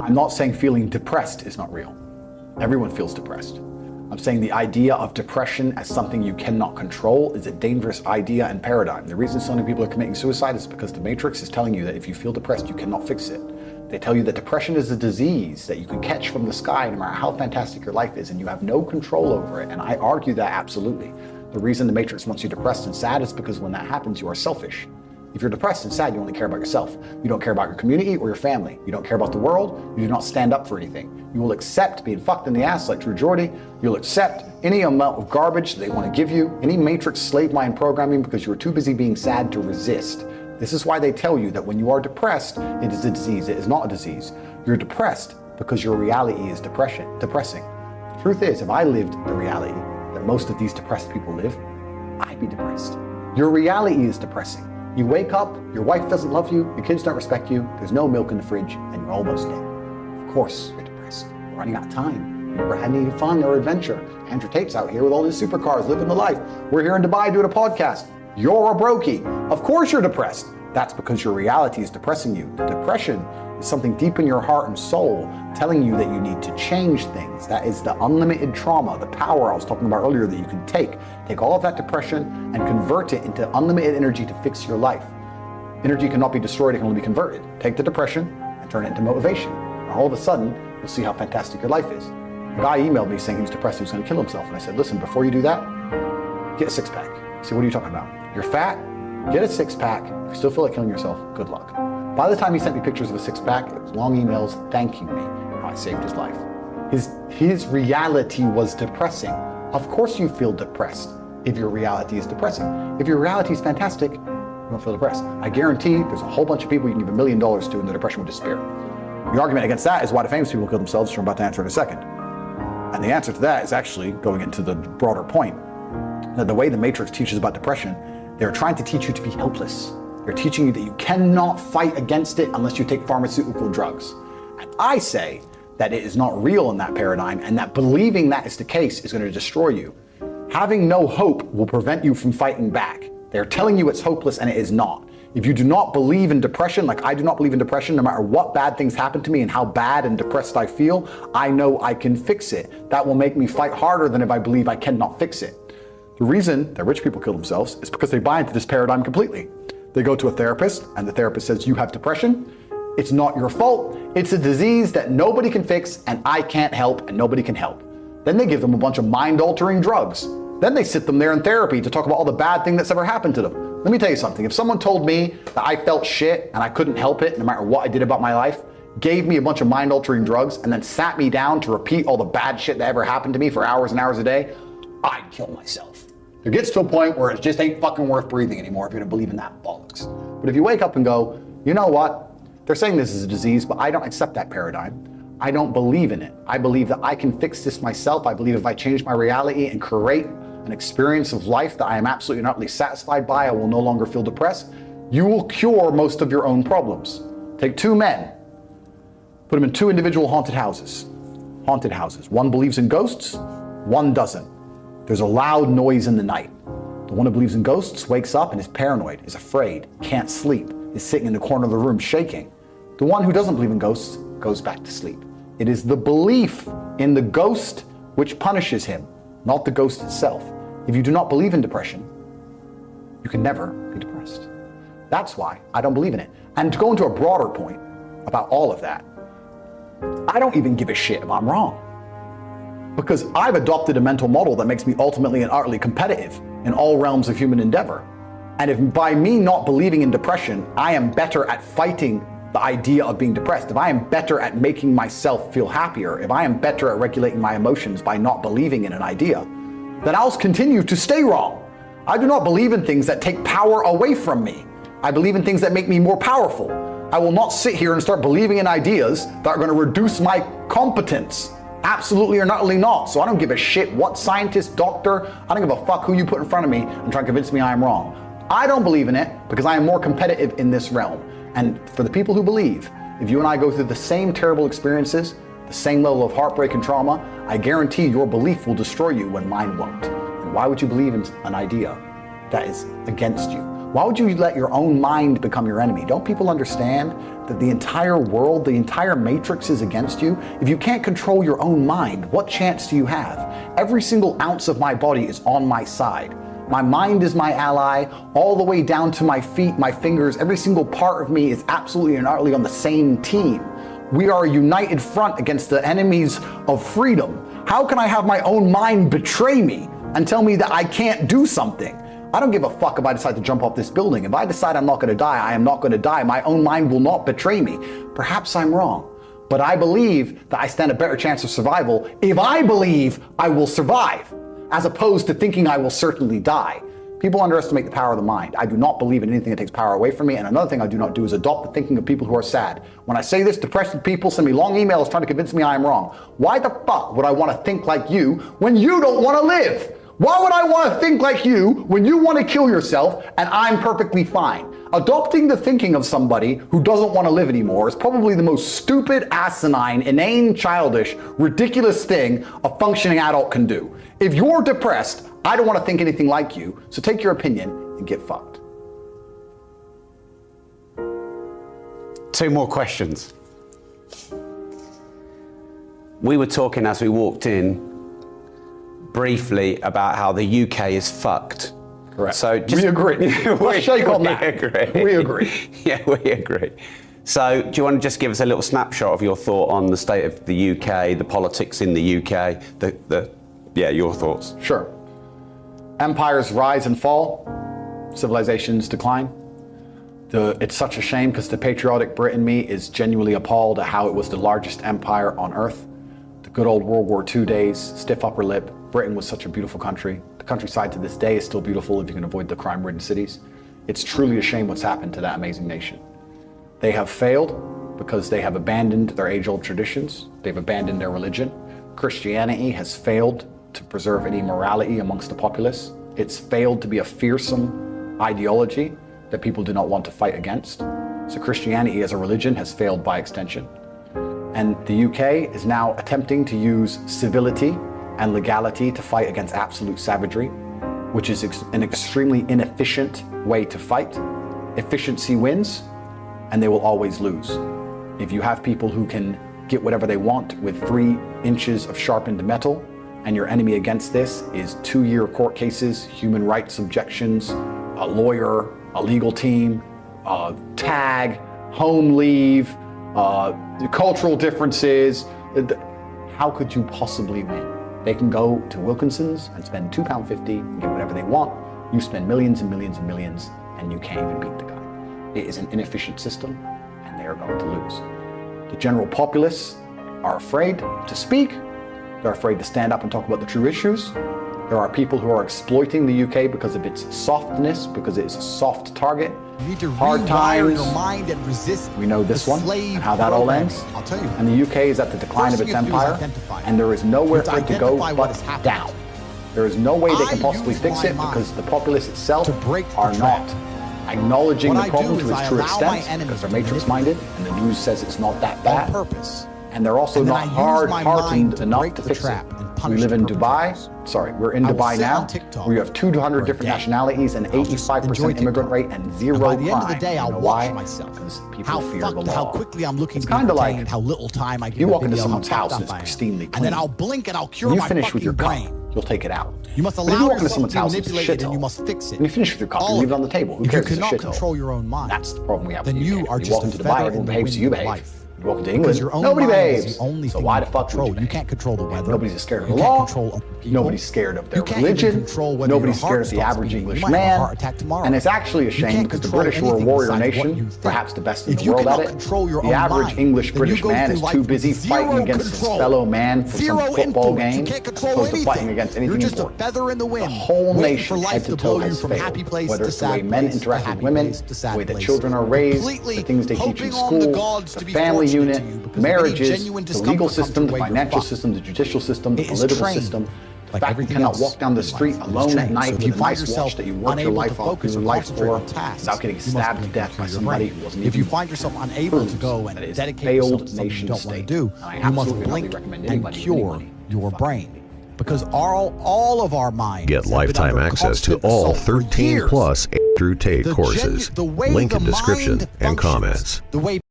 I'm not saying feeling depressed is not real. Everyone feels depressed. I'm saying the idea of depression as something you cannot control is a dangerous idea and paradigm. The reason so many people are committing suicide is because the Matrix is telling you that if you feel depressed, you cannot fix it. They tell you that depression is a disease that you can catch from the sky no matter how fantastic your life is, and you have no control over it. And I argue that absolutely. The reason the Matrix wants you depressed and sad is because when that happens, you are selfish. If you're depressed and sad, you only care about yourself. You don't care about your community or your family. You don't care about the world. You do not stand up for anything. You will accept being fucked in the ass like True Geordie. You'll accept any amount of garbage they want to give you, any Matrix slave mind programming, because you are too busy being sad to resist. This is why they tell you that when you are depressed, it is a disease. It is not a disease. You're depressed because your reality is depressing. The truth is, if I lived the reality that most of these depressed people live, I'd be depressed. Your reality is depressing. You wake up, your wife doesn't love you, your kids don't respect you, there's no milk in the fridge, and you're almost dead. Of course you're depressed. You're running out of time. You never had any fun or adventure. Andrew Tate's out here with all his supercars, living the life. We're here in Dubai doing a podcast. You're a brokey. Of course you're depressed. That's because your reality is depressing you. The depression is something deep in your heart and soul telling you that you need to change things. That is the unlimited trauma, the power I was talking about earlier that you can take all of that depression and convert it into unlimited energy to fix your life. Energy cannot be destroyed, it can only be converted. Take the depression and turn it into motivation. And all of a sudden, you'll see how fantastic your life is. A guy emailed me saying he was depressed, he was going to kill himself. And I said, listen, before you do that, get a six-pack. He said, what are you talking about? You're fat, get a six-pack. If you still feel like killing yourself, good luck. By the time he sent me pictures of a six-pack, it was long emails thanking me for how I saved his life. His reality was depressing. Of course you feel depressed if your reality is depressing. If your reality is fantastic, you don't feel depressed. I guarantee there's a whole bunch of people you can give $1 million to and the depression would disappear. The argument against that is why do famous people kill themselves, which I'm about to answer in a second. And the answer to that is actually going into the broader point that the way the Matrix teaches about depression, they're trying to teach you to be helpless. They're teaching you that you cannot fight against it unless you take pharmaceutical drugs. And I say that it is not real in that paradigm, and that believing that is the case is going to destroy you. Having no hope will prevent you from fighting back. They're telling you it's hopeless, and it is not. If you do not believe in depression, like I do not believe in depression, no matter what bad things happen to me and how bad and depressed I feel, I know I can fix it. That will make me fight harder than if I believe I cannot fix it. The reason that rich people kill themselves is because they buy into this paradigm completely. They go to a therapist, and the therapist says, you have depression. It's not your fault. It's a disease that nobody can fix, and I can't help, and nobody can help. Then they give them a bunch of mind-altering drugs. Then they sit them there in therapy to talk about all the bad thing that's ever happened to them. Let me tell you something. If someone told me that I felt shit and I couldn't help it no matter what I did about my life, gave me a bunch of mind-altering drugs, and then sat me down to repeat all the bad shit that ever happened to me for hours and hours a day, I'd kill myself. It gets to a point where it just ain't fucking worth breathing anymore if you're gonna believe in that bollocks. But if you wake up and go, you know what? They're saying this is a disease, but I don't accept that paradigm. I don't believe in it. I believe that I can fix this myself. I believe if I change my reality and create an experience of life that I am absolutely not really satisfied by, I will no longer feel depressed. You will cure most of your own problems. Take two men, put them in two individual haunted houses. Haunted houses. One believes in ghosts, one doesn't. There's a loud noise in the night. The one who believes in ghosts wakes up and is paranoid, is afraid, can't sleep, is sitting in the corner of the room shaking. The one who doesn't believe in ghosts goes back to sleep. It is the belief in the ghost which punishes him, not the ghost itself. If you do not believe in depression, you can never be depressed. That's why I don't believe in it. And to go into a broader point about all of that, I don't even give a shit if I'm wrong. Because I've adopted a mental model that makes me ultimately and utterly competitive in all realms of human endeavor. And if by me not believing in depression, I am better at fighting the idea of being depressed, if I am better at making myself feel happier, if I am better at regulating my emotions by not believing in an idea, then I'll continue to stay wrong. I do not believe in things that take power away from me. I believe in things that make me more powerful. I will not sit here and start believing in ideas that are going to reduce my competence. Absolutely or utterly not. So I don't give a shit what scientist, doctor, I don't give a fuck who you put in front of me and try to convince me I am wrong. I don't believe in it because I am more competitive in this realm. And for the people who believe, if you and I go through the same terrible experiences, the same level of heartbreak and trauma, I guarantee your belief will destroy you when mine won't. And why would you believe in an idea that is against you? Why would you let your own mind become your enemy? Don't people understand that the entire world, the entire matrix is against you? If you can't control your own mind, what chance do you have? Every single ounce of my body is on my side. My mind is my ally, all the way down to my feet, my fingers. Every single part of me is absolutely and utterly on the same team. We are a united front against the enemies of freedom. How can I have my own mind betray me and tell me that I can't do something? I don't give a fuck if I decide to jump off this building. If I decide I'm not going to die, I am not going to die. My own mind will not betray me. Perhaps I'm wrong, but I believe that I stand a better chance of survival if I believe I will survive, as opposed to thinking I will certainly die. People underestimate the power of the mind. I do not believe in anything that takes power away from me. And another thing I do not do is adopt the thinking of people who are sad. When I say this, depressed people send me long emails trying to convince me I am wrong. Why the fuck would I want to think like you when you don't want to live? Why would I want to think like you when you want to kill yourself and I'm perfectly fine? Adopting the thinking of somebody who doesn't want to live anymore is probably the most stupid, asinine, inane, childish, ridiculous thing a functioning adult can do. If you're depressed, I don't want to think anything like you, so take your opinion and get fucked. 2 more questions. We were talking as we walked in briefly about how the UK is fucked. Correct. So we agree. Let's shake on that. Agree. We agree. Yeah, we agree. So do you want to just give us a little snapshot of your thought on the state of the UK, the politics in the UK, your thoughts? Sure. Empires rise and fall, civilizations decline. It's such a shame because the patriotic Brit in me is genuinely appalled at how it was the largest empire on earth. The good old World War II days, stiff upper lip. Britain was such a beautiful country. The countryside to this day is still beautiful if you can avoid the crime-ridden cities. It's truly a shame what's happened to that amazing nation. They have failed because they have abandoned their age-old traditions. They've abandoned their religion. Christianity has failed to preserve any morality amongst the populace. It's failed to be a fearsome ideology that people do not want to fight against. So Christianity as a religion has failed by extension. And the UK is now attempting to use civility and legality to fight against absolute savagery, which is an extremely inefficient way to fight. Efficiency wins, and they will always lose. If you have people who can get whatever they want with 3 inches of sharpened metal, and your enemy against this is 2-year court cases, human rights objections, a lawyer, a legal team, tag, home leave, cultural differences, how could you possibly win? They can go to Wilkinson's and spend £2.50 and get whatever they want. You spend millions and millions and millions and you can't even beat the guy. It is an inefficient system and they are going to lose. The general populace are afraid to speak. They're afraid to stand up and talk about the true issues. There are people who are exploiting the UK because of its softness, because it is a soft target. You need to hard times. Your mind and resist. We know this one and how that all ends. I'll tell you. And the UK is at the decline of its empire, and there is nowhere for it to go but down. There is no way they can possibly fix it because the populace itself are not acknowledging the problem to its true extent because they're matrix-minded, and the news says it's not that bad. And they're also not hard-hearted enough to fix it. We live in Dubai. Sorry, we're in Dubai now, where you have 200 different nationalities, and 85% immigrant rate, and 0 crime. By the end of the day, I'll watch myself. Because people fear the law. How quickly I'm looking. It's kind of like how little time I give. You walk into someone's house and it's pristinely clean. And then I'll blink and I'll cure when my you finish with your brain. cup, you'll take it out. You must allow if you walk into yourself someone's to be house, it's a manipulated, shithole. and you must fix it. When you finish with your cup, you leave it on the table. Who cares? You cannot it's a shithole. control your own mind. That's the problem we have. Then you are just walk into Dubai, everyone behaves, so you behave. Life. You walk into England, nobody behaves. So why the fuck would you behave? You can't control the weather. Nobody's scared of the law. Nobody's scared of their religion. Nobody's scared of the average English man. And it's actually a shame because the British were a warrior nation, perhaps the best in the world at it. The average English British man is too busy fighting against his fellow man for some football game, opposed to fighting against anything important. The whole nation, head to toe, has failed. Whether it's the way men interact with women, the way that children are raised, the things they teach in school, the family unit, marriages, the legal system, the financial system, the judicial system, the political system. The fact you cannot walk down the street alone at night with a nice watch that you worked your life off your life for without getting stabbed to death by somebody who wasn't even. If you find yourself unable to go and dedicate yourself to something you don't want to do, you must blink and cure your brain. because all of our minds Get have been lifetime under access to constant all assault for 13 years. plus Andrew Tate The courses. the way Link the in description mind and functions, comments. The way